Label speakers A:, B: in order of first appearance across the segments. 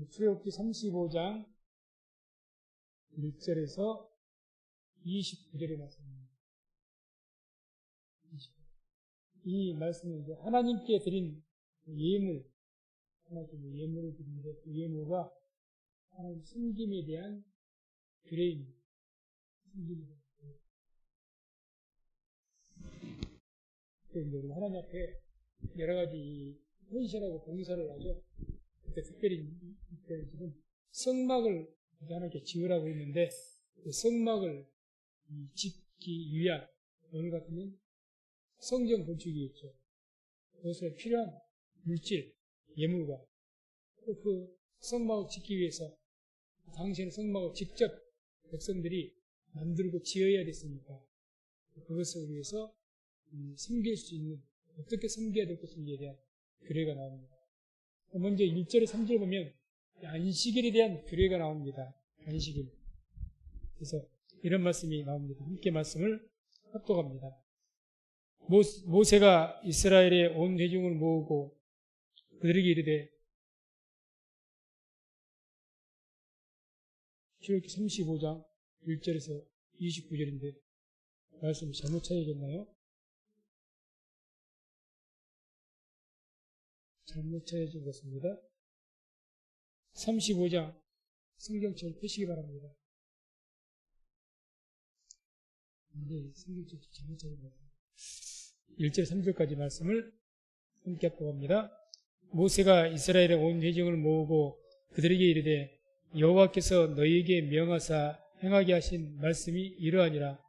A: 출애굽기 35장 1절에서 29절의 말씀입니다. 이 말씀은 이제 하나님께 드린 예물, 하나님께 예물을 드리는데 그 예물과 하나님 섬김에 대한 규례입니다. 이제 하나님 앞에 여러 가지 헌신하고 봉사를 하죠. 그때 특별히 지금 성막을 하나님께 지으라고 했는데 그 성막을 짓기 위한 오늘 같으면 성전 건축이겠죠. 그것에 필요한 물질, 예물과 그 성막을 짓기 위해서 당시에는 성막을 직접 백성들이 만들고 지어야 됐으니까 그것을 위해서 섬길 수 있는 어떻게 섬겨야 될 것인지에 대한 규례가 나옵니다. 먼저 1절에 3절 보면 안식일에 대한 규례가 나옵니다. 안식일. 그래서 이런 말씀이 나옵니다. 함께 말씀을 합독합니다. 모세가 이스라엘의 온 회중을 모으고 그들에게 이르되 출애굽기 35장 1절에서 29절인데 말씀을 잘못 찾아야겠나요? 잘못 찾아진 것 같습니다. 35장 성경책을 펴시기 바랍니다. 네, 성경책 잘못 찾은 것 같아요. 1절 3절까지 말씀을 함께 합독합니다. 모세가 이스라엘의 온 회중을 모으고 그들에게 이르되 여호와께서 너희에게 명하사 행하게 하신 말씀이 이러하니라.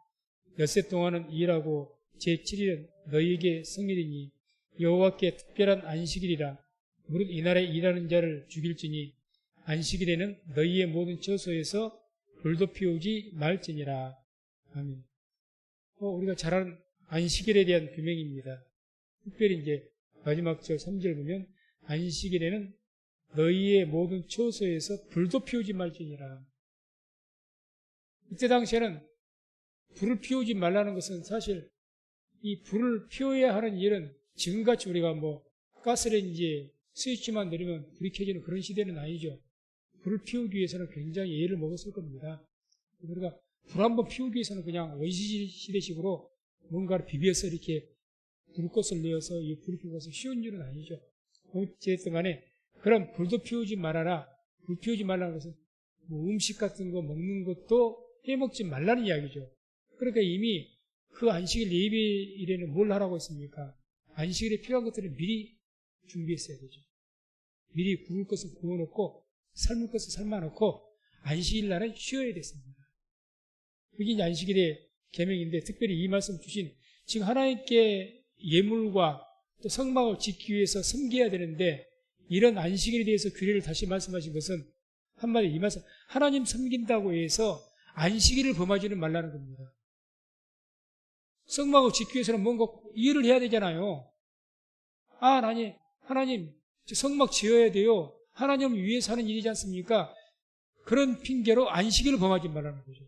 A: 엿새 동안은 일하고 제7일은 너희에게 성일이니 여호와께 특별한 안식일이라. 무릇 이날에 일하는 자를 죽일지니 안식일에는 너희의 모든 처소에서 불도 피우지 말지니라. 아멘. 우리가 잘 아는 안식일에 대한 규명입니다. 특별히 이제 마지막 절 3절 보면 안식일에는 너희의 모든 처소에서 불도 피우지 말지니라. 이때 당시에는 불을 피우지 말라는 것은 사실 이 불을 피워야 하는 일은 지금같이 우리가 가스레인지에 스위치만 누르면 불이 켜지는 그런 시대는 아니죠. 불을 피우기 위해서는 굉장히 예를 먹었을 겁니다. 우리가 불 한번 피우기 위해서는 그냥 원시시대식으로 뭔가를 비벼서 이렇게 불꽃을 내어서 이 불을 피워서 쉬운 일은 아니죠. 어쨌든 간에 그럼 불도 피우지 말아라. 불 피우지 말라는 것은 음식 같은 거 먹는 것도 해먹지 말라는 이야기죠. 그러니까 이미 그 안식일 예배일에는 뭘 하라고 했습니까? 안식일에 필요한 것들을 미리 준비했어야 되죠. 미리 구울 것을 구워놓고 삶을 것을 삶아놓고 안식일 날은 쉬어야 됐습니다. 그게 이제 안식일의 계명인데 특별히 이 말씀 주신 지금 하나님께 예물과 또 성막을 짓기 위해서 섬겨야 되는데 이런 안식일에 대해서 규례를 다시 말씀하신 것은 한마디 이 말씀 하나님 섬긴다고 해서 안식일을 범하지는 말라는 겁니다. 성막을 짓기 위해서는 뭔가 일을 해야 되잖아요. 하나님 성막 지어야 돼요. 하나님을 위해서 하는 일이지 않습니까? 그런 핑계로 안식일을 범하지 말라는 거죠.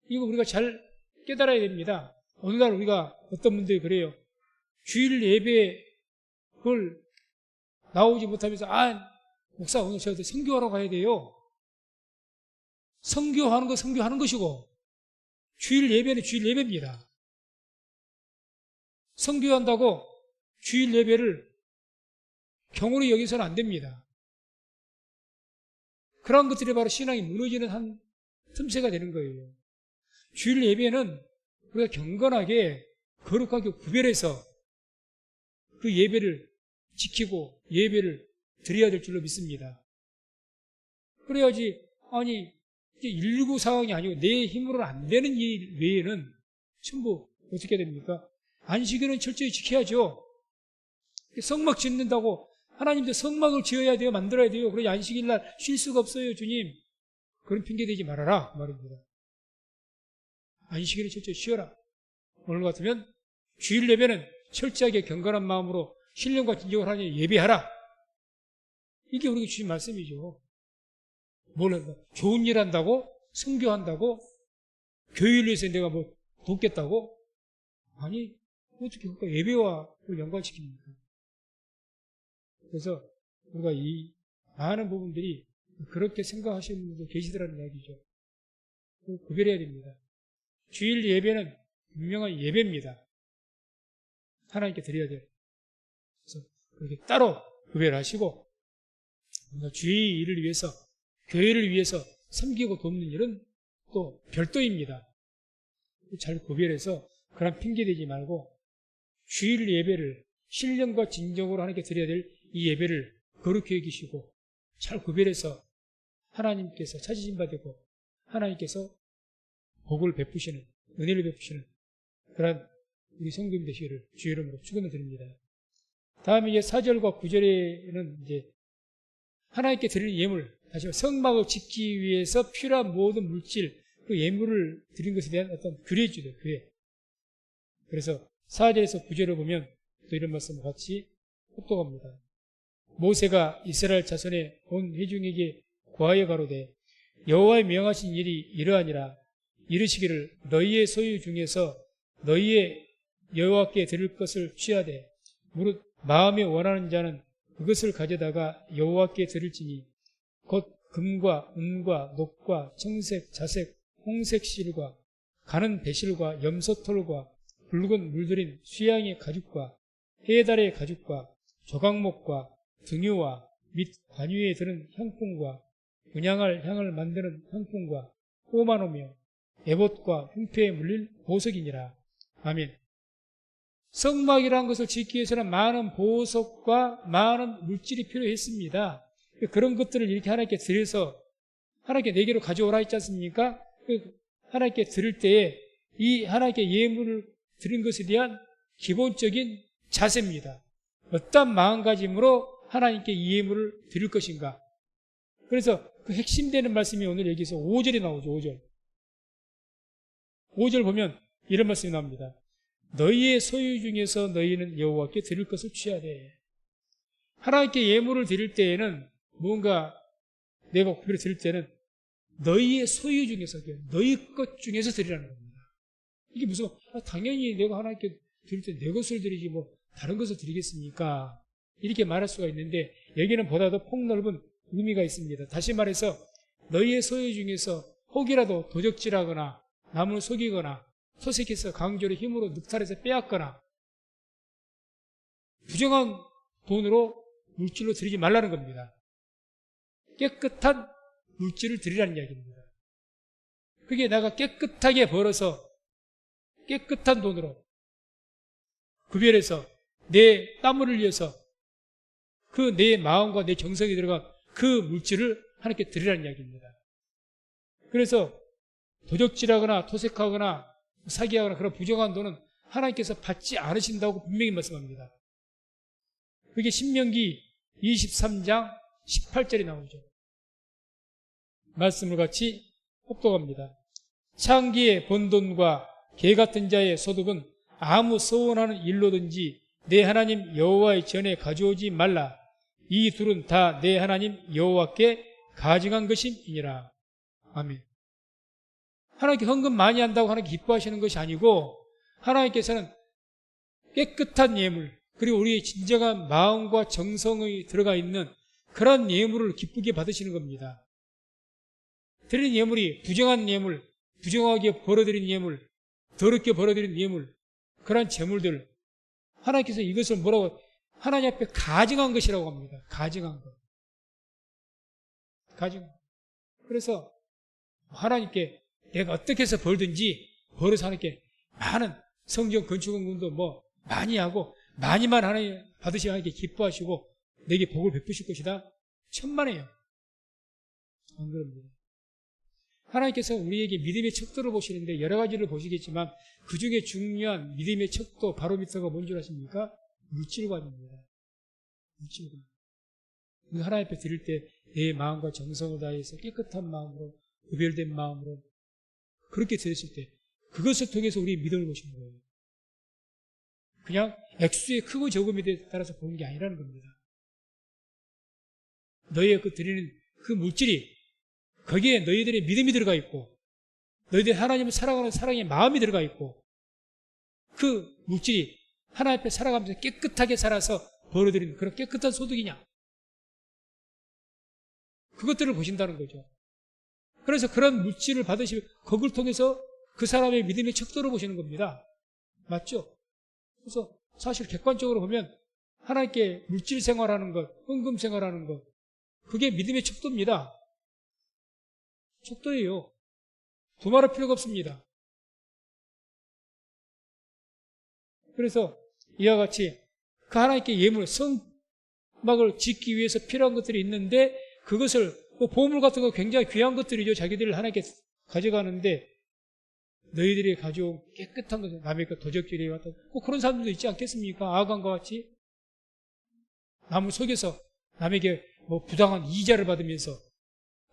A: 이거 우리가 잘 깨달아야 됩니다. 오늘날 우리가 어떤 분들이 그래요. 주일 예배 그걸 나오지 못하면서 목사 오늘 저한테 선교하러 가야 돼요. 선교하는 거 선교하는 것이고 주일 예배는 주일 예배입니다. 선교한다고 주일 예배를 경홀히 여기서는 안 됩니다. 그런 것들이 바로 신앙이 무너지는 한 틈새가 되는 거예요. 주일 예배는 우리가 경건하게 거룩하게 구별해서 그 예배를 지키고 예배를 드려야 될 줄로 믿습니다. 그래야지 이제 119 상황이 아니고 내 힘으로는 안 되는 일 외에는 전부 어떻게 됩니까? 안식일은 철저히 지켜야죠. 성막 짓는다고 하나님도 성막을 지어야 돼요. 만들어야 돼요. 그래서 안식일 날 쉴 수가 없어요. 주님. 그런 핑계 대지 말아라. 그 말입니다. 안식일은 철저히 쉬어라. 오늘 같으면 주일 예배는 철저하게 경건한 마음으로 신령과 진정을 하니 예배하라. 이게 우리가 주신 말씀이죠. 뭘 한다? 좋은 일 한다고? 선교한다고? 교회를 위해서 내가 돕겠다고? 아니, 어떻게 그럴까? 예배와 그걸 연관시킵니까? 그래서 우리가 이 많은 부분들이 그렇게 생각하시는 분도 계시더라는 이야기죠. 구별해야 됩니다. 주일 예배는 유명한 예배입니다. 하나님께 드려야 돼요. 그래서 그렇게 따로 구별하시고 주일을 위해서, 교회를 위해서 섬기고 돕는 일은 또 별도입니다. 잘 구별해서 그런 핑계대지 말고 주일 예배를 신령과 진정으로 하나님께 드려야 될 이 예배를 거룩히 여기시고 잘 구별해서 하나님께서 찾으심 받고 하나님께서 복을 베푸시는, 은혜를 베푸시는 그런 우리 성도님 되시기를 주의 이름으로 축원을 드립니다. 다음에 이제 4절과 9절에는 이제 하나님께 드리는 예물, 다시 말해 성막을 짓기 위해서 필요한 모든 물질, 그 예물을 드린 것에 대한 어떤 규례주죠, 규례. 그래서 4절에서 9절을 보면 또 이런 말씀을 같이 합독합니다. 모세가 이스라엘 자손의 온 회중에게 고하여 가로되 여호와의 명하신 일이 이러하니라. 이르시기를 너희의 소유 중에서 너희의 여호와께 드릴 것을 취하되 무릇 마음에 원하는 자는 그것을 가져다가 여호와께 드릴지니 곧 금과 은과 녹과 청색, 자색, 홍색 실과 가는 배실과 염소털과 붉은 물들인 수양의 가죽과 해달의 가죽과 조각목과 등유와 및 관유에 드는 향품과 분향할 향을 만드는 향품과 꼬마노며 에봇과 흉패에 물릴 보석이니라. 아멘. 성막이라는 것을 짓기 위해서는 많은 보석과 많은 물질이 필요했습니다. 그런 것들을 이렇게 하나님께 드려서 하나님께 내게로 가져오라 했지 않습니까? 하나님께 드릴 때에 이 하나님께 예물을 드린 것에 대한 기본적인 자세입니다. 어떤 마음가짐으로 하나님께 이 예물을 드릴 것인가. 그래서 그 핵심되는 말씀이 오늘 여기서 5절에 나오죠. 5절 보면 이런 말씀이 나옵니다. 너희의 소유 중에서 너희는 여호와께 드릴 것을 취하되. 하나님께 예물을 드릴 때에는 뭔가 내가 구별을 드릴 때는 너희의 소유 중에서, 너희 것 중에서 드리라는 겁니다. 이게 무슨 당연히 내가 하나님께 드릴 때 내 것을 드리지 뭐 다른 것을 드리겠습니까? 이렇게 말할 수가 있는데 여기는 보다도 폭넓은 의미가 있습니다. 다시 말해서 너희의 소유 중에서 혹이라도 도적질하거나 남을 속이거나 소색해서 강조로 힘으로 늑탈해서 빼앗거나 부정한 돈으로 물질로 드리지 말라는 겁니다. 깨끗한 물질을 드리라는 이야기입니다. 그게 내가 깨끗하게 벌어서 깨끗한 돈으로 구별해서 내 땀을 흘려서 그 내 마음과 내 정성이 들어간 그 물질을 하나님께 드리라는 이야기입니다. 그래서 도적질하거나 토색하거나 사기하거나 그런 부정한 돈은 하나님께서 받지 않으신다고 분명히 말씀합니다. 그게 신명기 23장 18절에 나오죠. 말씀을 같이 합독합니다. 창기의 번 돈과 개 같은 자의 소득은 아무 서원하는 일로든지 내 하나님 여호와의 전에 가져오지 말라. 이 둘은 다 내 하나님 여호와께 가증한 것임이니라. 아멘. 하나님께 헌금 많이 한다고 하나님께 기뻐하시는 것이 아니고 하나님께서는 깨끗한 예물 그리고 우리의 진정한 마음과 정성이 들어가 있는 그런 예물을 기쁘게 받으시는 겁니다. 드리는 예물이 부정한 예물, 부정하게 벌어들인 예물, 더럽게 벌어들인 예물, 그런 재물들 하나님께서 이것을 뭐라고 하나님 앞에 가증한 것이라고 합니다. 가증한 것. 가증. 그래서 하나님께 내가 어떻게 해서 벌든지 벌어서 하나님께 많은 성전 건축원금도 뭐 많이 하고 많이만 하나님 받으시고 하나님께 기뻐하시고 내게 복을 베푸실 것이다. 천만에요. 안 그럽니다. 하나님께서 우리에게 믿음의 척도를 보시는데 여러 가지를 보시겠지만 그 중에 중요한 믿음의 척도 바로미터가 뭔 줄 아십니까? 물질관입니다. 물질관. 하나님 앞에 드릴 때 내 마음과 정성을 다해서 깨끗한 마음으로 구별된 마음으로 그렇게 드렸을 때 그것을 통해서 우리 믿음을 보시는 거예요. 그냥 액수의 크고 적음에 따라서 보는 게 아니라는 겁니다. 너희의 그 드리는 그 물질이 거기에 너희들의 믿음이 들어가 있고 너희들이 하나님을 사랑하는 사랑의 마음이 들어가 있고 그 물질이 하나님 앞에 살아가면서 깨끗하게 살아서 벌어들이는 그런 깨끗한 소득이냐 그것들을 보신다는 거죠. 그래서 그런 물질을 받으시면 그걸 통해서 그 사람의 믿음의 척도를 보시는 겁니다. 맞죠? 그래서 사실 객관적으로 보면 하나님께 물질 생활하는 것, 헌금 생활하는 것, 그게 믿음의 척도입니다. 척도예요. 두말할 필요가 없습니다. 그래서 이와 같이 그 하나님께 예물, 성막을 짓기 위해서 필요한 것들이 있는데 그것을 보물 같은 거 굉장히 귀한 것들이죠. 자기들을 하나님께 가져가는데 너희들이 가져온 깨끗한 것을 남의 것 도적질이 왔다. 그런 사람들도 있지 않겠습니까? 아간과 같이 남을 속여서 남에게 부당한 이자를 받으면서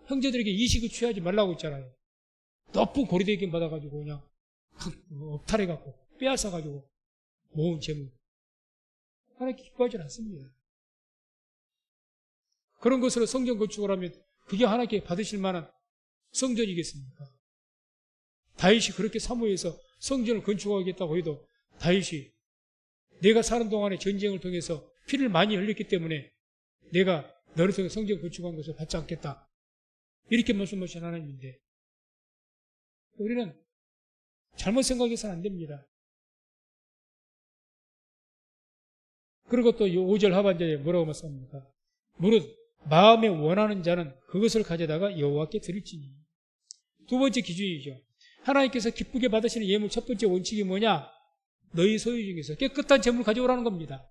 A: 형제들에게 이식을 취하지 말라고 했잖아요. 높은 고리대금 받아가지고 그냥 업탈해갖고 빼앗아가지고 모은 재물. 하나님께 기뻐하지 않습니다. 그런 것으로 성전 건축을 하면 그게 하나님께 받으실 만한 성전이겠습니까? 다윗이 그렇게 사모해서 성전을 건축하겠다고 해도 다윗이 내가 사는 동안에 전쟁을 통해서 피를 많이 흘렸기 때문에 내가 너를 통해 성전 건축한 것을 받지 않겠다. 이렇게 말씀하신 하나님인데 우리는 잘못 생각해서는 안 됩니다. 그리고 또 5절 하반절에 뭐라고 말씀합니까? 무릇 마음에 원하는 자는 그것을 가져다가 여호와께 드릴지니. 두 번째 기준이죠. 하나님께서 기쁘게 받으시는 예물 첫 번째 원칙이 뭐냐? 너희 소유 중에서 깨끗한 재물 가져오라는 겁니다.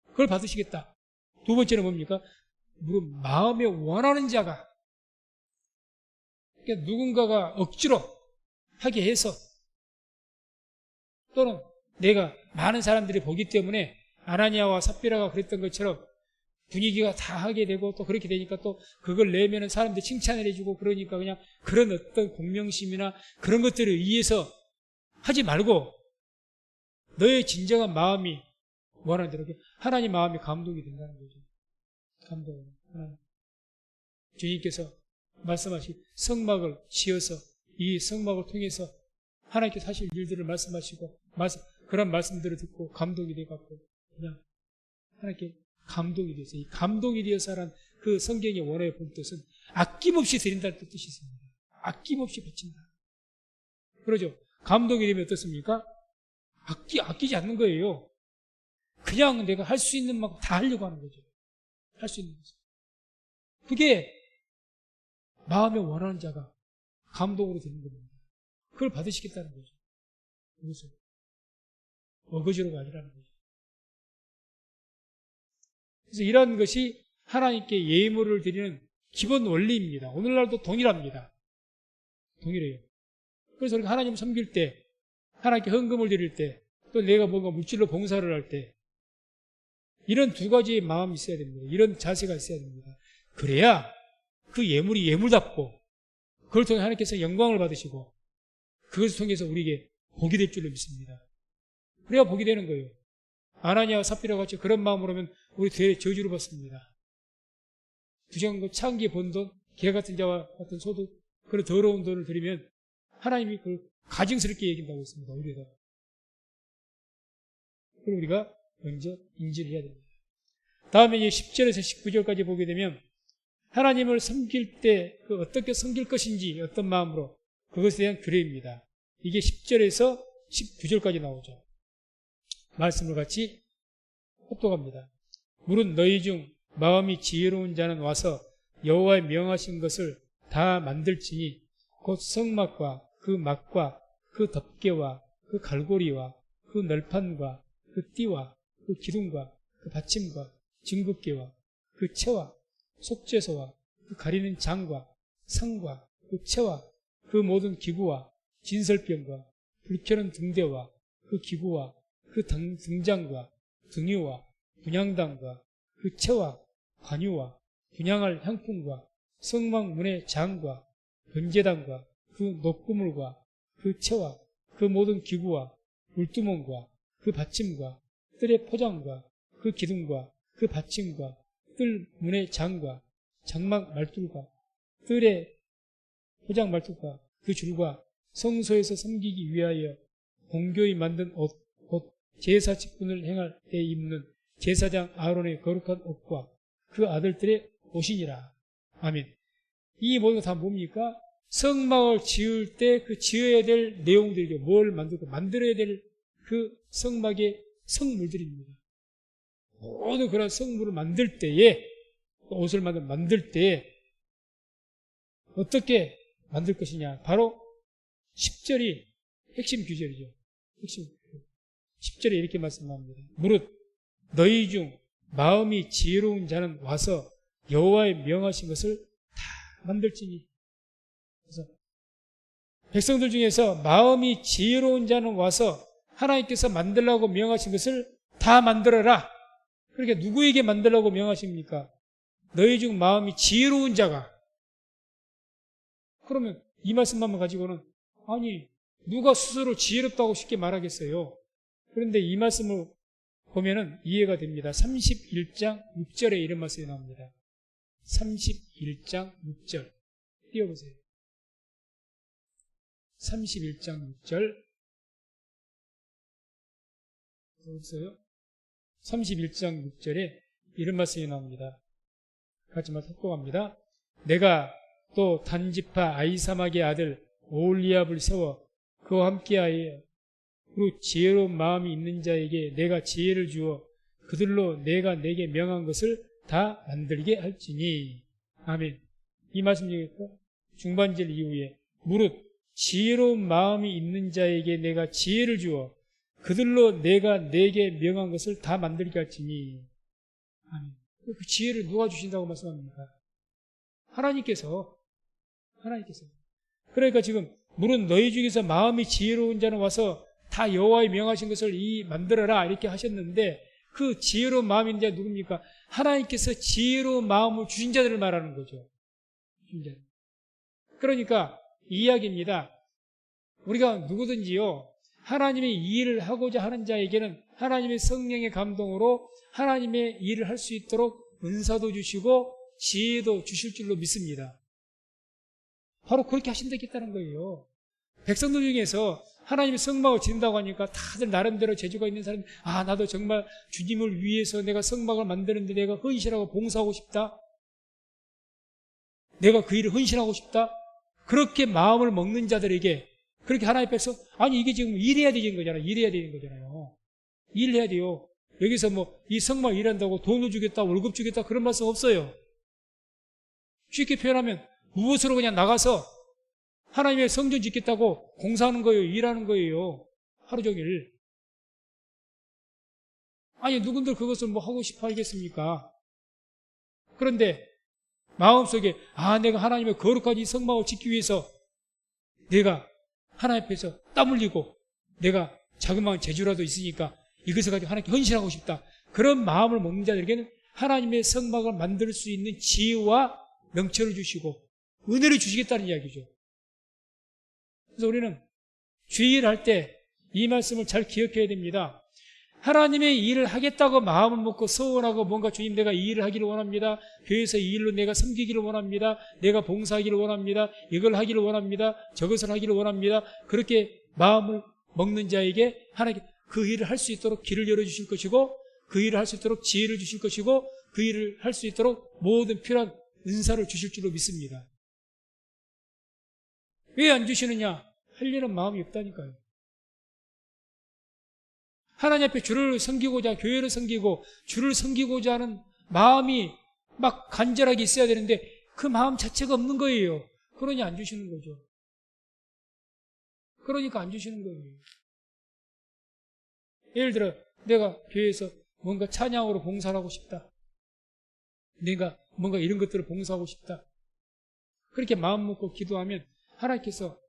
A: 그걸 받으시겠다. 두 번째는 뭡니까? 무릇 마음에 원하는 자가, 그러니까 누군가가 억지로 하게 해서 또는 내가 많은 사람들이 보기 때문에 아나니아와 삽비라가 그랬던 것처럼 분위기가 다 하게 되고 또 그렇게 되니까 또 그걸 내면은 사람들이 칭찬을 해주고 그러니까 그냥 그런 어떤 공명심이나 그런 것들을 위해서 하지 말고 너의 진정한 마음이 원하는 대로 하나님 마음이 감동이 된다는 거죠. 감동. 하나님. 주님께서 말씀하신 성막을 지어서 이 성막을 통해서 하나님께서 하실 일들을 말씀하시고 그런 말씀들을 듣고 감동이 돼갖고 그냥 하나님께 감동이 되어서 이 감동이 되어서 하는 그 성경의 원어의 본 뜻은 아낌없이 드린다는 뜻이 있습니다. 아낌없이 바친다. 그러죠. 감동이 되면 어떻습니까? 아끼지 않는 거예요. 그냥 내가 할 수 있는 만큼 다 하려고 하는 거죠. 할 수 있는 것을. 그게 마음에 원하는 자가 감동으로 되는 겁니다. 그걸 받으시겠다는 거죠. 그것을 어거지로가 아니라는 거죠. 그래서 이러한 것이 하나님께 예물을 드리는 기본 원리입니다. 오늘날도 동일합니다. 동일해요. 그래서 우리가 하나님을 섬길 때, 하나님께 헌금을 드릴 때, 또 내가 뭔가 물질로 봉사를 할 때, 이런 두 가지의 마음이 있어야 됩니다. 이런 자세가 있어야 됩니다. 그래야 그 예물이 예물답고, 그걸 통해 하나님께서 영광을 받으시고, 그것을 통해서 우리에게 복이 될 줄로 믿습니다. 그래야 복이 되는 거예요. 아나니아와 삽비라 같이 그런 마음으로 하면 우리 되레 저주를 받습니다. 부정한 창기에 번 돈, 개 같은 자와 같은 소득, 그런 더러운 돈을 드리면 하나님이 그걸 가증스럽게 여긴다고 했습니다. 우리가. 그럼 우리가 먼저 인지를 해야 됩니다. 다음에 이제 10절에서 19절까지 보게 되면 하나님을 섬길 때 어떻게 섬길 것인지 어떤 마음으로 그것에 대한 규례입니다. 이게 10절에서 19절까지 나오죠. 말씀을 같이 합독합니다. 무릇 너희 중 마음이 지혜로운 자는 와서 여호와의 명하신 것을 다 만들지니 곧 성막과 그 막과 그 덮개와 그 갈고리와 그 널판과 그 띠와 그 기둥과 그 받침과 증거개와 그 채와 속죄소와 그 가리는 장과 상과 그 채와 그 모든 기구와 진설병과 불켜는 등대와 그 기구와 그 등장과 등유와 분향단과 그 채와 관유와 분향할 향품과 성막 문의 장과 번제단과 그 녹구물과 그 채와 그 모든 기구와 물두멍과 그 받침과 뜰의 포장과 그 기둥과 그 받침과 뜰 문의 장과 장막 말뚝과 뜰의 포장 말뚝과 그 줄과 성소에서 섬기기 위하여 공교히 만든 옷, 곧 제사 직분을 행할 때 입는 제사장 아론의 거룩한 옷과 그 아들들의 옷이니라. 아멘. 이 모든 다 뭡니까? 성막을 지을 때 그 지어야 될 내용들이죠. 뭘 만들어야 될 그 성막의 성물들입니다. 모든 그런 성물을 만들 때에, 옷을 만들 때에 어떻게 만들 것이냐. 바로 10절이 핵심 규절이죠. 핵심. 10절에 이렇게 말씀합니다. 무릇 너희 중 마음이 지혜로운 자는 와서 여호와의 명하신 것을 다 만들지니. 그래서 백성들 중에서 마음이 지혜로운 자는 와서 하나님께서 만들라고 명하신 것을 다 만들어라. 그러니까 누구에게 만들라고 명하십니까? 너희 중 마음이 지혜로운 자가. 그러면 이 말씀만 가지고는 아니 누가 스스로 지혜롭다고 쉽게 말하겠어요. 그런데 이 말씀을 보면은 이해가 됩니다. 31장 6절에 이런 말씀이 나옵니다. 31장 6절 띄워보세요. 31장 6절 없어요? 31장 6절에 이런 말씀이 나옵니다. 같이 합독합니다. 내가 또 단지파 아이사막의 아들 오홀리압을 세워 그와 함께하여 그 지혜로운 마음이 있는 자에게 내가 지혜를 주어 그들로 내가 내게 명한 것을 다 만들게 할지니. 아멘. 이 말씀 중에서 중반절 이후에 무릇 지혜로운 마음이 있는 자에게 내가 지혜를 주어 그들로 내가 내게 명한 것을 다 만들게 할지니. 아멘. 그 지혜를 누가 주신다고 말씀합니까? 하나님께서. 그러니까 지금 물은 너희 중에서 마음이 지혜로운 자는 와서 다 여호와의 명하신 것을 만들어라 이렇게 하셨는데 그 지혜로운 마음이 있는 자가 누굽니까? 하나님께서 지혜로운 마음을 주신 자들을 말하는 거죠. 주신 자들. 그러니까 이 이야기입니다. 우리가 누구든지요 하나님의 일을 하고자 하는 자에게는 하나님의 성령의 감동으로 하나님의 일을 할 수 있도록 은사도 주시고 지혜도 주실 줄로 믿습니다. 바로 그렇게 하신다겠다는 거예요. 백성들 중에서 하나님의 성막을 짓는다고 하니까 다들 나름대로 재주가 있는 사람이 나도 정말 주님을 위해서 내가 성막을 만드는데 내가 헌신하고 봉사하고 싶다. 내가 그 일을 헌신하고 싶다. 그렇게 마음을 먹는 자들에게 그렇게 하나님 백성 이게 지금 일해야 되는 거잖아요. 일해야 되는 거잖아요. 일해야 돼요. 여기서 이 성막 일한다고 돈을 주겠다 월급 주겠다 그런 말씀 없어요. 쉽게 표현하면 무엇으로 그냥 나가서 하나님의 성전 짓겠다고 공사하는 거예요. 일하는 거예요. 하루 종일. 누군들 그것을 하고 싶어 하겠습니까? 그런데 마음속에 내가 하나님의 거룩한 이 성막을 짓기 위해서 내가 하나님 앞에서 땀 흘리고 내가 자그마한 재주라도 있으니까 이것을 가지고 하나님께 헌신하고 싶다. 그런 마음을 먹는 자들에게는 하나님의 성막을 만들 수 있는 지혜와 명철을 주시고 은혜를 주시겠다는 이야기죠. 그래서 우리는 주의 일을 할 때 이 말씀을 잘 기억해야 됩니다. 하나님의 일을 하겠다고 마음을 먹고 소원하고 뭔가 주님 내가 이 일을 하기를 원합니다. 교회에서 이 일로 내가 섬기기를 원합니다. 내가 봉사하기를 원합니다. 이걸 하기를 원합니다. 저것을 하기를 원합니다. 그렇게 마음을 먹는 자에게 하나님께 그 일을 할 수 있도록 길을 열어주실 것이고 그 일을 할 수 있도록 지혜를 주실 것이고 그 일을 할 수 있도록 모든 필요한 은사를 주실 줄로 믿습니다. 왜 안 주시느냐? 하려는 마음이 없다니까요. 하나님 앞에 주를 섬기고자 교회를 섬기고 주를 섬기고자 하는 마음이 막 간절하게 있어야 되는데 그 마음 자체가 없는 거예요. 그러니 안 주시는 거죠. 그러니까 안 주시는 거예요. 예를 들어 내가 교회에서 뭔가 찬양으로 봉사를 하고 싶다. 내가 뭔가 이런 것들을 봉사하고 싶다. 그렇게 마음 먹고 기도하면 하나님께서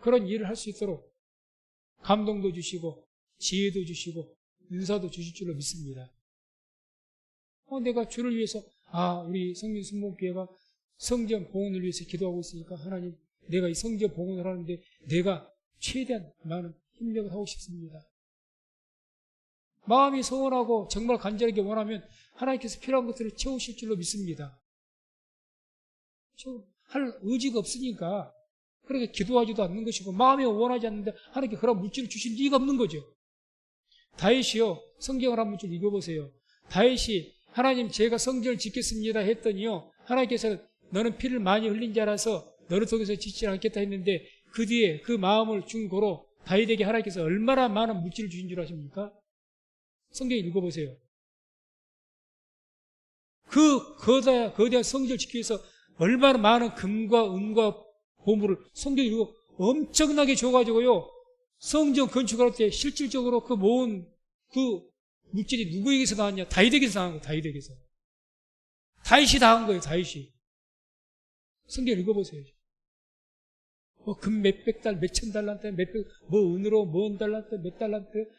A: 그런 일을 할 수 있도록 감동도 주시고 지혜도 주시고 은사도 주실 줄로 믿습니다. 내가 주를 위해서 우리 성민 순복교회가 성전 봉헌을 위해서 기도하고 있으니까 하나님 내가 이 성전 봉헌을 하는데 내가 최대한 많은 힘력을 하고 싶습니다. 마음이 소원하고 정말 간절하게 원하면 하나님께서 필요한 것들을 채우실 줄로 믿습니다. 할 의지가 없으니까 그렇게 기도하지도 않는 것이고 마음이 원하지 않는데 하나님께 그런 물질을 주실 리가 없는 거죠. 다윗이요 성경을 한번 좀 읽어보세요. 다윗이 하나님 제가 성전을 짓겠습니다 했더니요 하나님께서 너는 피를 많이 흘린 자라서 너를 속에서 지치지 않겠다 했는데 그 뒤에 그 마음을 준 고로 다윗에게 하나님께서 얼마나 많은 물질을 주신 줄 아십니까? 성경 읽어보세요. 그 거대한 성전을 지키기 위해서 얼마나 많은 금과 은과 보물을 성경 읽고 엄청나게 줘가지고요. 성전 건축할 때 실질적으로 그 모은 그 물질이 누구에게서 나왔냐? 다윗에게서 나온 거예요. 다윗에게서. 다윗이 다 한 거예요. 다윗이. 성경 읽어보세요. 뭐 금 몇백 달, 몇천 달란트, 뭐 은으로 뭐 달란트, 몇 달란트.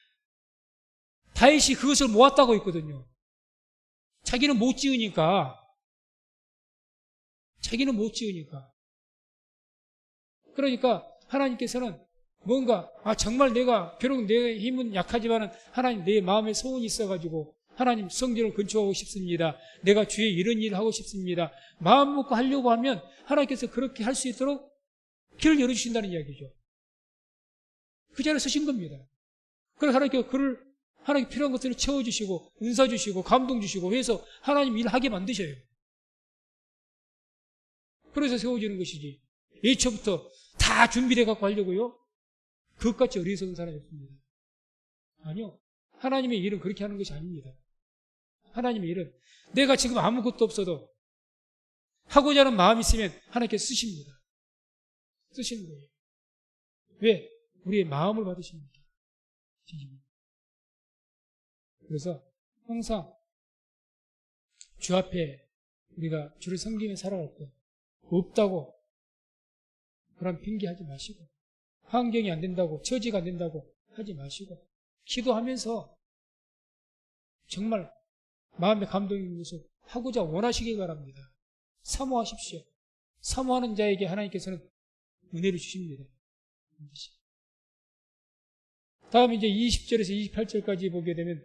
A: 다윗이 그것을 모았다고 했거든요. 자기는 못 지으니까. 자기는 못 지으니까. 그러니까 하나님께서는 뭔가 정말 내가 비록 내 힘은 약하지만 하나님 내 마음에 소원이 있어가지고 하나님 성전을 건축하고 싶습니다. 내가 주의 이런 일을 하고 싶습니다. 마음 먹고 하려고 하면 하나님께서 그렇게 할 수 있도록 길을 열어주신다는 이야기죠. 그 자리에 서신 겁니다. 그래서 하나님께서 하나님 필요한 것들을 채워주시고 은사 주시고 감동 주시고 해서 하나님 일하게 만드셔요. 그래서 세워지는 것이지. 예초부터 다 준비돼 갖고 하려고요? 그것같이 어리석은 사람이었습니다. 아니요. 하나님의 일은 그렇게 하는 것이 아닙니다. 하나님의 일은 내가 지금 아무것도 없어도 하고자 하는 마음이 있으면 하나님께서 쓰십니다. 쓰시는 거예요. 왜? 우리의 마음을 받으십니다. 그래서 항상 주 앞에 우리가 주를 섬기며 살아갈 때 없다고 그런 핑계하지 마시고 환경이 안 된다고 처지가 안 된다고 하지 마시고 기도하면서 정말 마음의 감동이 있는 것을 하고자 원하시길 바랍니다. 사모하십시오. 사모하는 자에게 하나님께서는 은혜를 주십니다. 다음 이제 20절에서 28절까지 보게 되면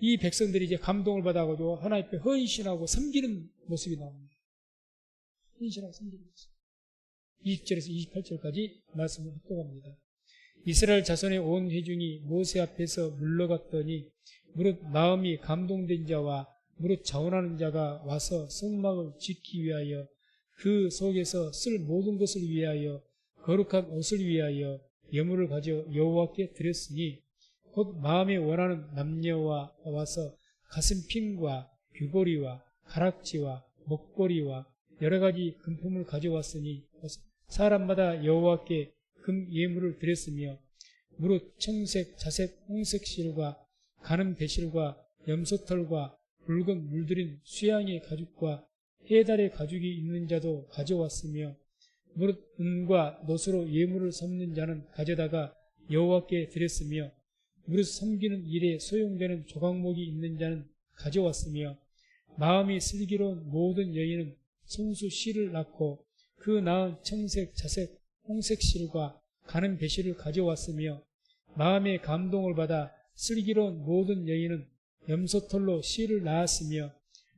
A: 이 백성들이 이제 감동을 받아가지고 하나님 앞에 헌신하고 섬기는 모습이 나옵니다. 헌신하고 섬기는 모습. 20절에서 28절까지 말씀을 합독합니다. 이스라엘 자손의 온 회중이 모세 앞에서 물러갔더니 무릇 마음이 감동된 자와 무릇 자원하는 자가 와서 성막을 짓기 위하여 그 속에서 쓸 모든 것을 위하여 거룩한 옷을 위하여 예물을 가져 여호와께 드렸으니 곧 마음에 원하는 남녀와 와서 가슴핀과 귀고리와 가락지와 목걸이와 여러 가지 금품을 가져왔으니 사람마다 여호와께 금 예물을 드렸으며 무릇 청색, 자색, 홍색 실과 가는 배실과 염소털과 붉은 물들인 수양의 가죽과 해달의 가죽이 있는 자도 가져왔으며 무릇 은과 놋으로 예물을 섬는 자는 가져다가 여호와께 드렸으며 무릇 섬기는 일에 소용되는 조각목이 있는 자는 가져왔으며 마음이 슬기로운 모든 여인은 손수 실을 낳고 그 낳은 청색, 자색, 홍색 실과 가는 배실을 가져왔으며 마음의 감동을 받아 슬기로운 모든 여인은 염소털로 실을 낳았으며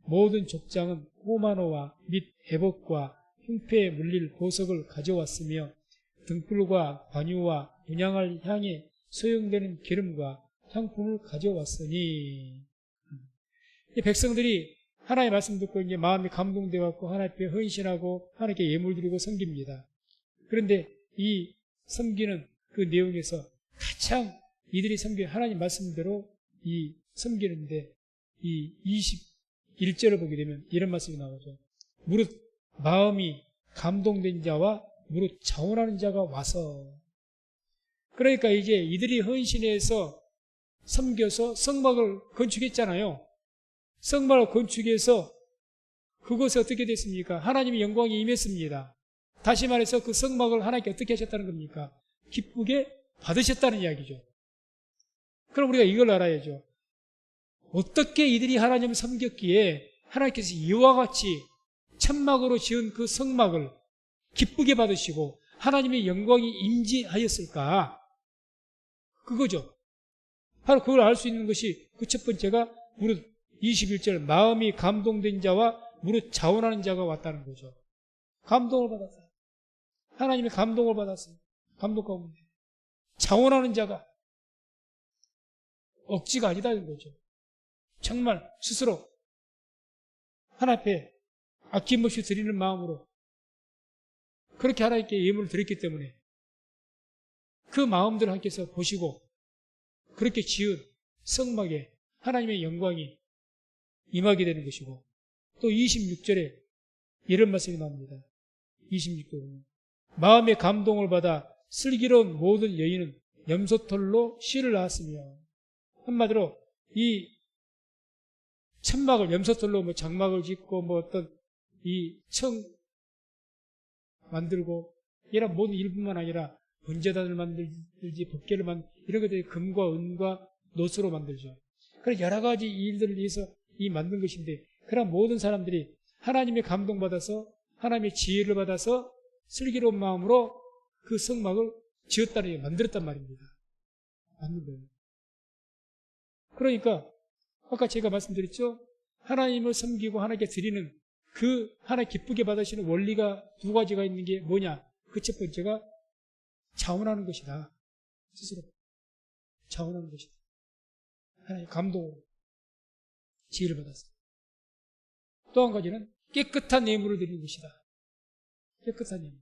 A: 모든 족장은 호마노와 및 애복과 흉패에 물릴 보석을 가져왔으며 등불과 관유와 분향할 향에 소용되는 기름과 향품을 가져왔으니 이 백성들이 하나님의 말씀 듣고 이제 마음이 감동되어 갖고 하나님 앞에 헌신하고 하나님께 예물 드리고 섬깁니다. 그런데 이 섬기는 그 내용에서 가장 이들이 하나님 말씀대로 이 섬기는데 이 21절을 보게 되면 이런 말씀이 나오죠. 무릇 마음이 감동된 자와 무릇 자원하는 자가 와서 그러니까 이제 이들이 헌신해서 섬겨서 성막을 건축했잖아요. 성막을 건축해서 그것이 어떻게 됐습니까? 하나님의 영광이 임했습니다. 다시 말해서 그 성막을 하나님께 어떻게 하셨다는 겁니까? 기쁘게 받으셨다는 이야기죠. 그럼 우리가 이걸 알아야죠. 어떻게 이들이 하나님을 섬겼기에 하나님께서 이와 같이 천막으로 지은 그 성막을 기쁘게 받으시고 하나님의 영광이 임재하였을까? 그거죠. 바로 그걸 알 수 있는 것이 그 첫 번째가 무릇 21절 마음이 감동된 자와 무릇 자원하는 자가 왔다는 거죠. 감동을 받았어요. 하나님의 감동을 받았어요. 감동 가운데 자원하는 자가 억지가 아니다는 거죠. 정말 스스로 하나님 앞에 아낌없이 드리는 마음으로 그렇게 하나님께 예물을 드렸기 때문에 그 마음대로 하나님께서 보시고 그렇게 지은 성막에 하나님의 영광이 임하게 되는 것이고, 또 26절에 이런 말씀이 나옵니다. 26절에 마음의 감동을 받아 슬기로운 모든 여인은 염소털로 씨를 낳았으며, 한마디로 이 천막을 염소털로 뭐 장막을 짓고 뭐 어떤 이 청 만들고 이런 모든 일뿐만 아니라 번제단을 만들지, 법궤를 이런 것들이 금과 은과 노수로 만들죠. 그런 여러 가지 일들을 위해서 이 만든 것인데, 그런 모든 사람들이 하나님의 감동받아서 하나님의 지혜를 받아서 슬기로운 마음으로 그 성막을 지었다는 게 만들었단 말입니다. 만든 거예요. 그러니까 아까 제가 말씀드렸죠. 하나님을 섬기고 하나님께 드리는 그 하나님 기쁘게 받으시는 원리가 두 가지가 있는 게 뭐냐? 그 첫 번째가 자원하는 것이다. 스스로 자원하는 것이다. 하나님 감동으로 지혜를 받았어. 또 한 가지는 깨끗한 예물을 드리는 것이다. 깨끗한 예물.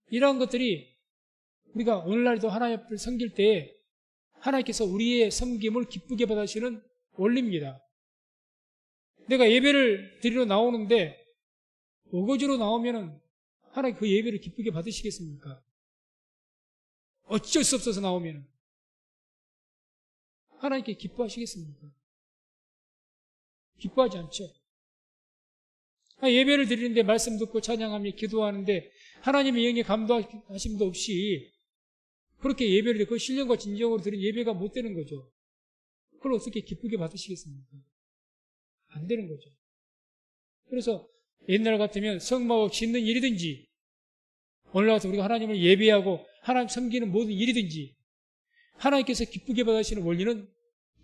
A: 이러한 것들이 우리가 오늘날도 하나님 앞을 섬길 때 하나님께서 우리의 섬김을 기쁘게 받으시는 원리입니다. 내가 예배를 드리러 나오는데 어거지로 나오면은 하나님 그 예배를 기쁘게 받으시겠습니까? 어쩔 수 없어서 나오면은 하나님께 기뻐하시겠습니까? 기뻐하지 않죠. 예배를 드리는데 말씀 듣고 찬양하며 기도하는데 하나님의 영에 감동하심도 없이 그렇게 예배를 드리고 그 신령과 진정으로 드린 예배가 못 되는 거죠. 그걸 어떻게 기쁘게 받으시겠습니까? 안 되는 거죠. 그래서 옛날 같으면 성막을 짓는 일이든지 오늘 같은 우리가 하나님을 예배하고 하나님 섬기는 모든 일이든지 하나님께서 기쁘게 받으시는 원리는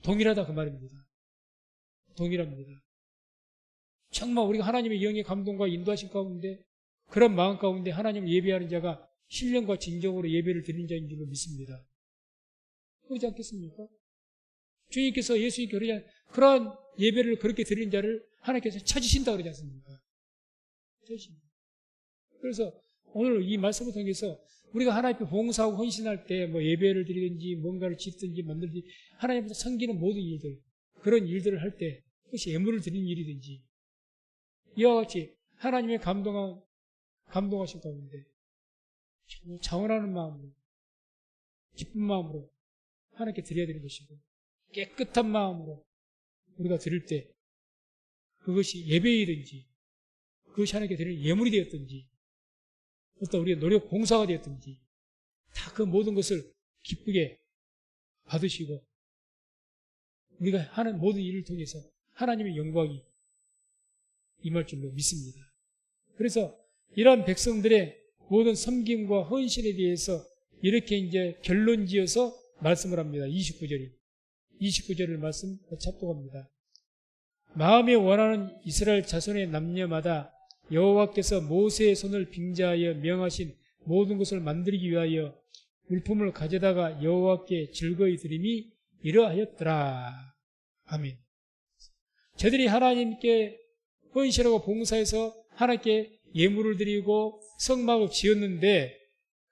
A: 동일하다 그 말입니다. 동일합니다. 정말 우리가 하나님의 영의 감동과 인도하신 가운데 그런 마음 가운데 하나님을 예배하는 자가 신령과 진정으로 예배를 드리는 자인 줄로 믿습니다. 그러지 않겠습니까? 주님께서 예수님께 그러한 예배를 그렇게 드리는 자를 하나님께서 찾으신다 그러지 않습니까? 찾으십니다. 그래서 오늘 이 말씀을 통해서 우리가 하나님 앞에 봉사하고 헌신할 때 뭐 예배를 드리든지 뭔가를 짓든지 만들든지 하나님 앞에서 섬기는 모든 일들, 그런 일들을 할 때 그것이 예물을 드리는 일이든지 이와 같이 하나님의 감동하신 가운데 자원하는 마음으로 기쁜 마음으로 하나님께 드려야 되는 것이고 깨끗한 마음으로 우리가 드릴 때 그것이 예배이든지 그것이 하나님께 드릴 예물이 되었든지 어떤 우리의 노력 봉사가 되었든지 다 그 모든 것을 기쁘게 받으시고 우리가 하는 모든 일을 통해서 하나님의 영광이 임할 줄로 믿습니다. 그래서 이러한 백성들의 모든 섬김과 헌신에 대해서 이렇게 이제 결론 지어서 말씀을 합니다. 29절을 말씀 찾도록합니다. 마음에 원하는 이스라엘 자손의 남녀마다 여호와께서 모세의 손을 빙자하여 명하신 모든 것을 만들기 위하여 물품을 가져다가 여호와께 즐거이 드림이 이러하였더라. 아멘. 저들이 하나님께 헌신하고 봉사해서 하나님께 예물을 드리고 성막을 지었는데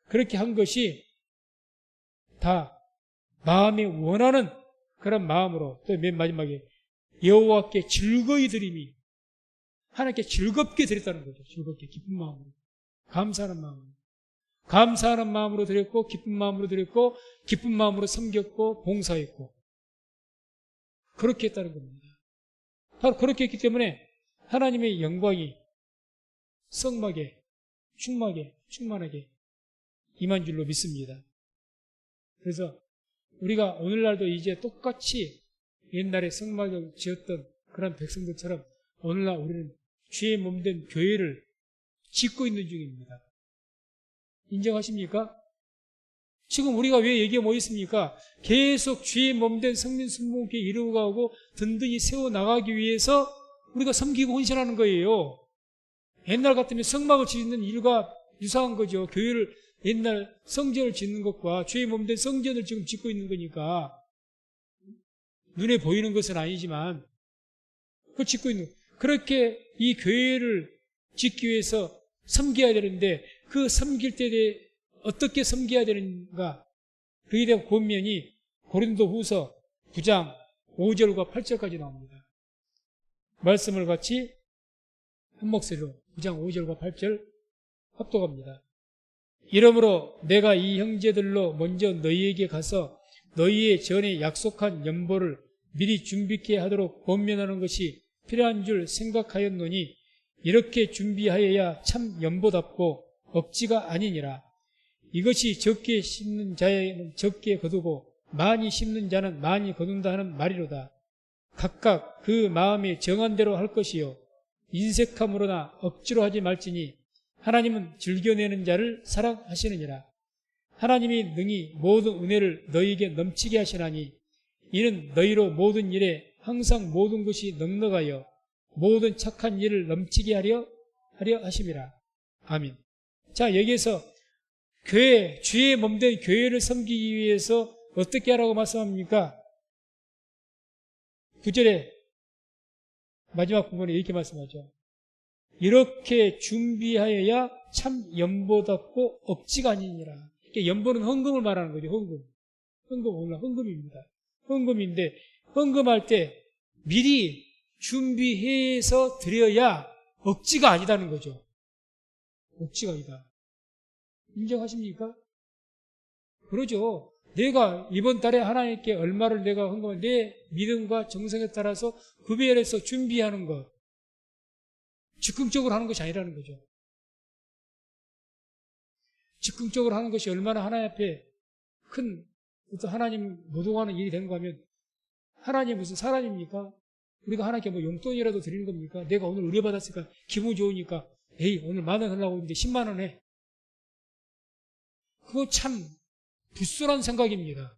A: 그렇게 한 것이 다 마음에 원하는 그런 마음으로 또 맨 마지막에 여호와께 즐거이 드림이 하나님께 즐겁게 드렸다는 거죠. 즐겁게 기쁜 마음으로 감사하는 마음으로 감사하는 마음으로 드렸고 기쁜 마음으로 드렸고 기쁜 마음으로 섬겼고 봉사했고 그렇게 했다는 겁니다. 바로 그렇게 했기 때문에 하나님의 영광이 성막에 충만하게 임한 줄로 믿습니다. 그래서 우리가 오늘날도 이제 똑같이 옛날에 성막을 지었던 그런 백성들처럼 오늘날 우리는 주의 몸된 교회를 짓고 있는 중입니다. 인정하십니까? 지금 우리가 왜 여기에 모였습니까? 계속 주의 몸된 성민 순복음교회 이루어가고 든든히 세워나가기 위해서 우리가 섬기고 헌신하는 거예요. 옛날 같으면 성막을 짓는 일과 유사한 거죠. 교회를 옛날 성전을 짓는 것과 주의 몸된 성전을 지금 짓고 있는 거니까 눈에 보이는 것은 아니지만 그걸 짓고 있는 거예요. 그렇게 이 교회를 짓기 위해서 섬겨야 되는데 그 섬길 때 어떻게 섬겨야 되는가? 그에 대한 권면이 고린도후서 9장 5절과 8절까지 나옵니다. 말씀을 같이 한 목소리로 9장 5절과 8절 합독합니다. 이러므로 내가 이 형제들로 먼저 너희에게 가서 너희의 전에 약속한 연보를 미리 준비케 하도록 권면하는 것이 필요한 줄 생각하였노니 이렇게 준비하여야 참 연보답고 억지가 아니니라. 이것이 적게 심는 자에는 적게 거두고 많이 심는 자는 많이 거둔다 하는 말이로다. 각각 그 마음에 정한 대로 할 것이요 인색함으로나 억지로 하지 말지니 하나님은 즐겨내는 자를 사랑하시느니라. 하나님이 능히 모든 은혜를 너희에게 넘치게 하시나니 이는 너희로 모든 일에 항상 모든 것이 넉넉하여 모든 착한 일을 넘치게 하려 하심이라. 아멘. 자, 여기에서 교회, 주의 몸된 교회를 섬기기 위해서 어떻게 하라고 말씀합니까? 9절에 마지막 부분에 이렇게 말씀하죠. 이렇게 준비하여야 참 연보답고 억지가 아니니라. 연보는 헌금을 말하는 거죠. 헌금입니다. 헌금인데 헌금할 때 미리 준비해서 드려야 억지가 아니다는 거죠. 억지가 아니다. 인정하십니까? 그러죠. 내가 이번 달에 하나님께 얼마를 내가 헌금을 내 믿음과 정성에 따라서 구별해서 준비하는 것. 즉흥적으로 하는 것이 아니라는 거죠. 즉흥적으로 하는 것이 얼마나 하나님 앞에 큰 어떤 하나님 모독하는 일이 되는가 하면 하나님 무슨 사람입니까? 우리가 하나님께 뭐 용돈이라도 드리는 겁니까? 내가 오늘 의뢰 받았으니까 기분 좋으니까 에이 오늘 10,000원 하려고 했는데 10만 원 해. 그거 참 불순한 생각입니다.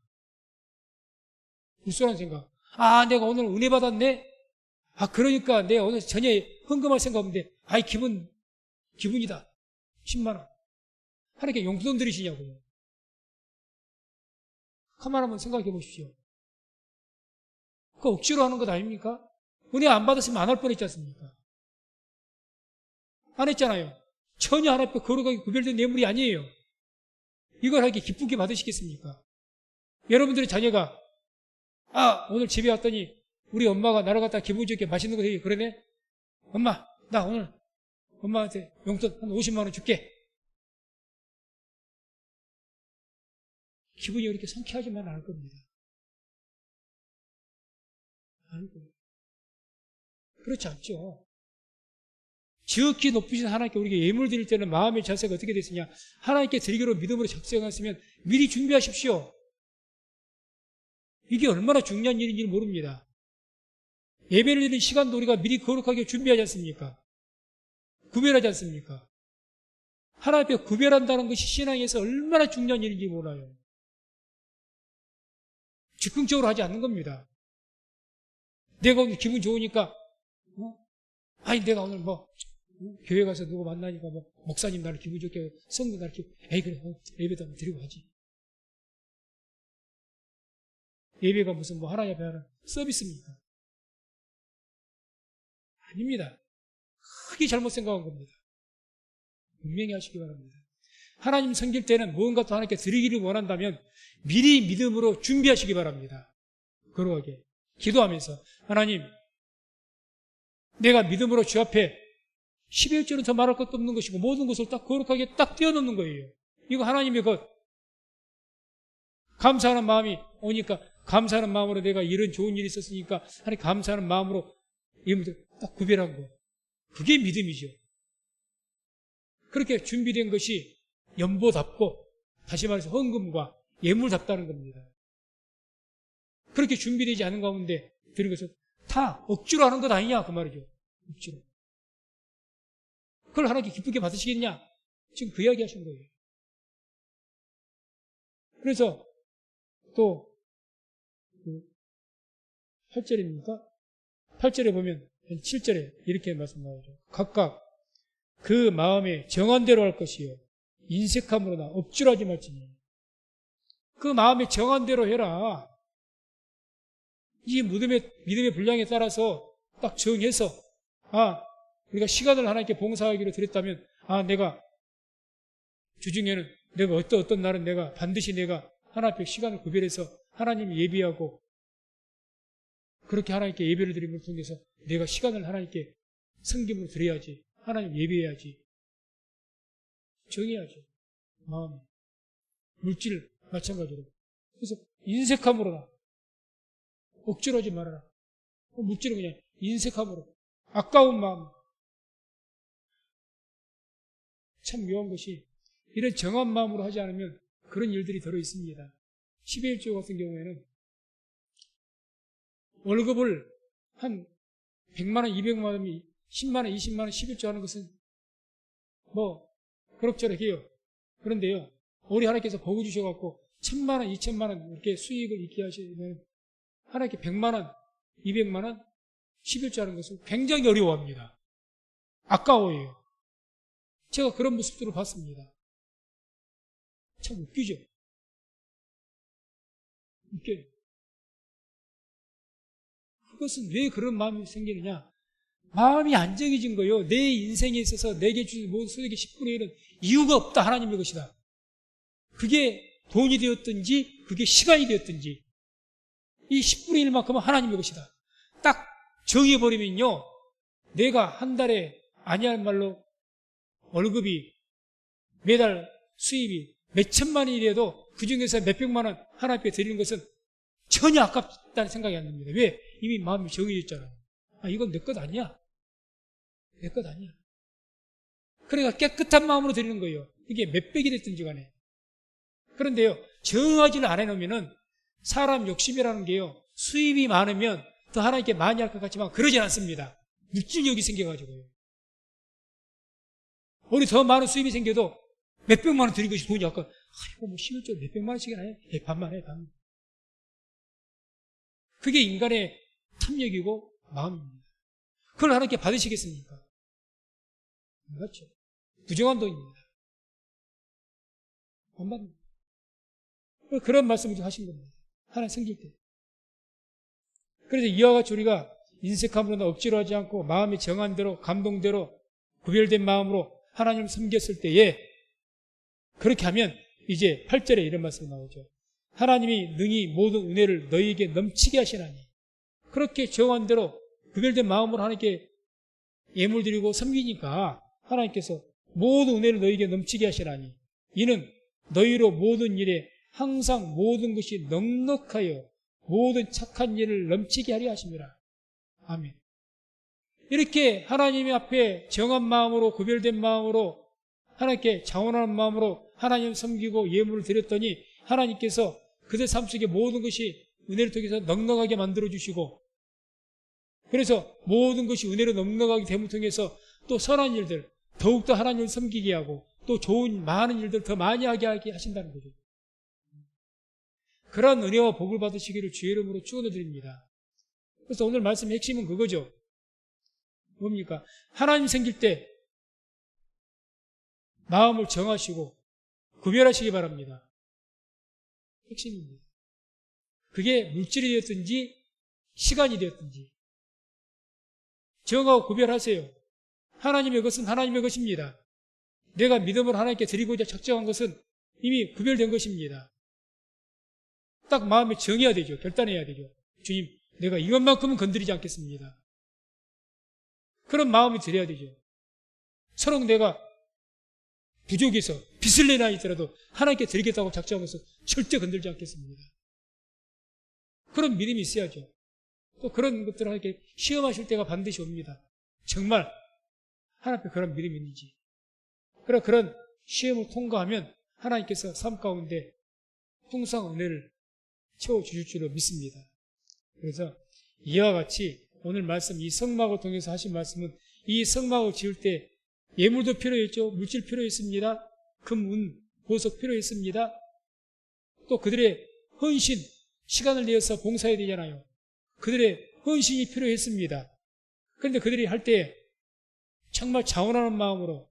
A: 불순한 생각. 아 내가 오늘 은혜 받았네? 아 그러니까 내가 오늘 저녁에 헌금할 생각 없는데 아이 기분이다. 10만 원. 하나님께 용돈 드리시냐고요. 가만 한번 생각해 보십시오. 그거 억지로 하는 것 아닙니까? 은혜 안 받았으면 안 할 뻔했지 않습니까? 안 했잖아요. 전혀 하나님 앞에 거룩하게 구별된 뇌물이 아니에요. 이걸 하게 기쁘게 받으시겠습니까? 여러분들의 자녀가 오늘 집에 왔더니 우리 엄마가 나를 갖다 기분 좋게 맛있는 거 되게 그러네? 엄마 나 오늘 엄마한테 용돈 한 50만 원 줄게. 기분이 이렇게 상쾌하지만 않을 겁니다. 않을 겁니다. 그렇지 않죠. 지극히 높으신 하나님께 우리에게 예물 드릴 때는 마음의 자세가 어떻게 됐으냐? 하나님께 드리기로 믿음으로 작정했으면 미리 준비하십시오. 이게 얼마나 중요한 일인지 모릅니다. 예배를 드리는 시간도 우리가 미리 거룩하게 준비하지 않습니까? 구별하지 않습니까? 하나님 앞에 구별한다는 것이 신앙에서 얼마나 중요한 일인지 몰라요. 즉흥적으로 하지 않는 겁니다. 내가 오늘 기분 좋으니까 내가 오늘 교회 가서 누구 만나니까 목사님 나를 기분 좋게 성도 나를 기분 그래 예배도 한번 드리고 하지. 예배가 무슨 하나님 앞에 하는 서비스입니까? 아닙니다. 크게 잘못 생각한 겁니다. 분명히 하시기 바랍니다. 하나님 섬길 때는 무언가 또 하나님께 드리기를 원한다면 미리 믿음으로 준비하시기 바랍니다. 거룩하게 기도하면서 하나님 내가 믿음으로 주 앞에 11조는 더 말할 것도 없는 것이고 모든 것을 딱 거룩하게 딱 떼어놓는 거예요. 이거 하나님의 것. 감사하는 마음이 오니까 감사하는 마음으로 내가 이런 좋은 일이 있었으니까 하나님 감사하는 마음으로 이것을 딱 구별한 거. 그게 믿음이죠. 그렇게 준비된 것이 연보답고 다시 말해서 헌금과 예물답다는 겁니다. 그렇게 준비되지 않은 가운데 드린 것은 다 억지로 하는 것 아니냐 그 말이죠. 억지로. 그걸 하나님께 기쁘게 받으시겠냐? 지금 그 이야기 하신 거예요. 그래서 또 8절입니까? 8절에 보면 7절에 이렇게 말씀 나오죠. 각각 그 마음에 정한 대로 할 것이요 인색함으로나 억지로 하지 말지니. 그 마음에 정한 대로 해라. 이 믿음의 분량에 따라서 딱 정해서 우리가 시간을 하나님께 봉사하기로 드렸다면 내가 주중에는 내가 어떤 날은 내가 반드시 내가 하나님 앞에 시간을 구별해서 하나님을 예비하고 그렇게 하나님께 예배를 드리는 걸 통해서 내가 시간을 하나님께 섬김으로 드려야지. 하나님 예배해야지. 정해야지. 마음에. 물질 마찬가지로. 그래서 인색함으로나 억지로 하지 말아라. 물질은 그냥 인색함으로. 아까운 마음. 참 묘한 것이 이런 정한 마음으로 하지 않으면 그런 일들이 들어 있습니다. 12일조 같은 경우에는 월급을 한 100만 원, 200만 원이 10만 원, 20만 원, 11조 하는 것은 뭐 그럭저럭 해요. 그런데요, 우리 하나님께서 복 주셔갖고 1000만 원, 2000만 원 이렇게 수익을 있게 하시면 하나님께 100만 원, 200만 원, 11조 하는 것은 굉장히 어려워합니다. 아까워요. 제가 그런 모습들을 봤습니다. 참 웃기죠? 웃겨요. 그것은 왜 그런 마음이 생기느냐? 마음이 안정해진 거예요. 내 인생에 있어서 내게 주신 모든 소득의 10분의 1은 이유가 없다. 하나님의 것이다. 그게 돈이 되었든지 그게 시간이 되었든지 이 10분의 1만큼은 하나님의 것이다. 딱 정해버리면요, 내가 한 달에 아니할 말로 월급이 매달 수입이 몇천만 원이라도 그중에서 몇백만 원 하나님께 드리는 것은 전혀 아깝다는 생각이 안 듭니다. 왜? 이미 마음이 정해졌잖아요. 이건 내 것 아니야. 내 것 아니야. 그러니까 깨끗한 마음으로 드리는 거예요. 이게 몇백이 됐든지 간에. 그런데요, 정하지를 안 해놓으면은 사람 욕심이라는 게요, 수입이 많으면 더 하나님께 많이 할 것 같지만 그러진 않습니다. 물질력이 생겨가지고요. 우리 더 많은 수입이 생겨도 몇백만 원 드린 것이 돈이 아까, 뭐 11조 몇백만 원씩이나 해. 반만 해, 반. 그게 인간의 탐욕이고 마음입니다. 그걸 하나님께 받으시겠습니까? 그렇죠. 부정한 돈입니다. 안 받는. 그런 말씀을 좀 하신 겁니다. 하나님 섬길 때. 그래서 이와 같이 우리가 인색함으로나 억지로 하지 않고 마음이 정한 대로, 감동대로 구별된 마음으로 하나님을 섬겼을 때에 그렇게 하면 이제 8절에 이런 말씀이 나오죠. 하나님이 능히 모든 은혜를 너희에게 넘치게 하시나니. 그렇게 정한 대로 구별된 마음으로 하나님께 예물 드리고 섬기니까 하나님께서 모든 은혜를 너희에게 넘치게 하시나니 이는 너희로 모든 일에 항상 모든 것이 넉넉하여 모든 착한 일을 넘치게 하려 하심이라. 아멘. 이렇게 하나님 앞에 정한 마음으로 구별된 마음으로 하나님께 자원하는 마음으로 하나님 섬기고 예물을 드렸더니 하나님께서 그들 삶 속에 모든 것이 은혜를 통해서 넉넉하게 만들어주시고 그래서 모든 것이 은혜로 넉넉하게 됨을 통해서 또 선한 일들 더욱더 하나님을 섬기게 하고 또 좋은 많은 일들 더 많이 하게 하신다는 거죠. 그러한 은혜와 복을 받으시기를 주의 이름으로 축원드립니다. 그래서 오늘 말씀의 핵심은 그거죠. 뭡니까? 하나님 생길 때 마음을 정하시고 구별하시기 바랍니다. 핵심입니다. 그게 물질이 되었든지 시간이 되었든지 정하고 구별하세요. 하나님의 것은 하나님의 것입니다. 내가 믿음으로 하나님께 드리고자 작정한 것은 이미 구별된 것입니다. 딱 마음에 정해야 되죠. 결단해야 되죠. 주님, 내가 이것만큼은 건드리지 않겠습니다. 그런 마음이 들어야 되죠. 서로 내가 부족해서 빚을 내나 있더라도 하나님께 드리겠다고 작정하면서 절대 건들지 않겠습니다. 그런 믿음이 있어야죠. 또 그런 것들을 하나님께 시험하실 때가 반드시 옵니다. 정말 하나님 앞에 그런 믿음이 있는지. 그런 시험을 통과하면 하나님께서 삶 가운데 풍성한 은혜를 채워주실 줄로 믿습니다. 그래서 이와 같이 오늘 말씀 이 성막을 통해서 하신 말씀은 이 성막을 지을 때 예물도 필요했죠. 물질 필요했습니다. 금, 은, 보석 필요했습니다. 또 그들의 헌신, 시간을 내어서 봉사해야 되잖아요. 그들의 헌신이 필요했습니다. 그런데 그들이 할 때 정말 자원하는 마음으로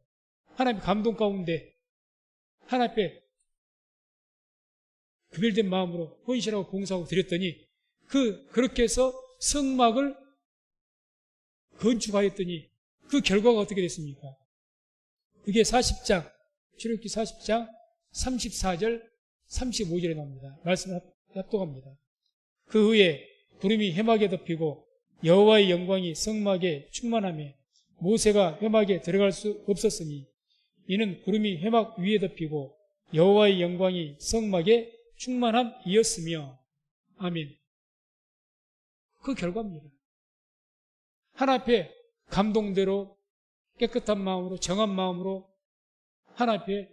A: 하나님의 감동 가운데 하나님 앞에 구별된 마음으로 헌신하고 봉사하고 드렸더니 그렇게 해서 성막을 건축하였더니 그 결과가 어떻게 됐습니까? 그게 40장, 출애굽기 40장 34절, 35절에 나옵니다. 말씀을 합독합니다. 그 후에 구름이 회막에 덮이고 여호와의 영광이 성막에 충만하며 모세가 회막에 들어갈 수 없었으니 이는 구름이 회막 위에 덮이고 여호와의 영광이 성막에 충만함이었으며. 아멘. 그 결과입니다. 하나님 앞에 감동대로 깨끗한 마음으로 정한 마음으로 하나님 앞에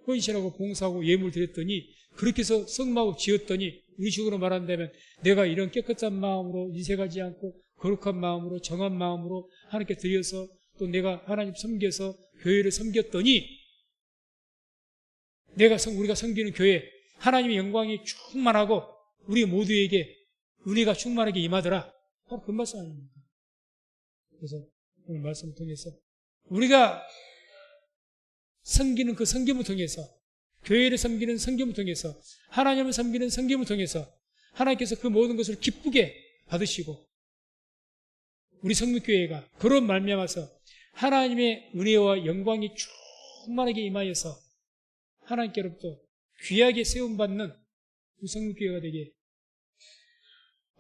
A: 헌신하고 봉사하고 예물 드렸더니, 그렇게 해서 성막을 지었더니, 우리 식으로 말한다면 내가 이런 깨끗한 마음으로 인색하지 않고 거룩한 마음으로 정한 마음으로 하나님께 드려서 또 내가 하나님 섬겨서 교회를 섬겼더니, 우리가 섬기는 교회 하나님의 영광이 충만하고 우리 모두에게 은혜가 충만하게 임하더라. 바로 그 말씀 아닙니까? 그래서 오늘 말씀을 통해서 우리가 섬기는 그 섬김을 통해서, 교회를 섬기는 섬김을 통해서, 하나님을 섬기는 섬김을 통해서 하나님께서 그 모든 것을 기쁘게 받으시고, 우리 성육교회가 그런 말미암아서 하나님의 은혜와 영광이 충만하게 임하여서 하나님께로부터 귀하게 세움받는 우리 성육교회가 되게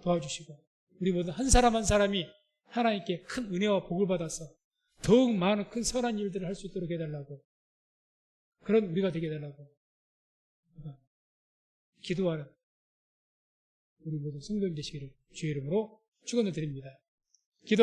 A: 도와주시고, 우리 모두 한 사람 한 사람이 하나님께 큰 은혜와 복을 받아서 더욱 많은 큰 선한 일들을 할 수 있도록 해달라고, 그런 우리가 되게 해달라고 기도하는 우리 모두 성도님 되시기를 주의 이름으로 축원을 드립니다. 기도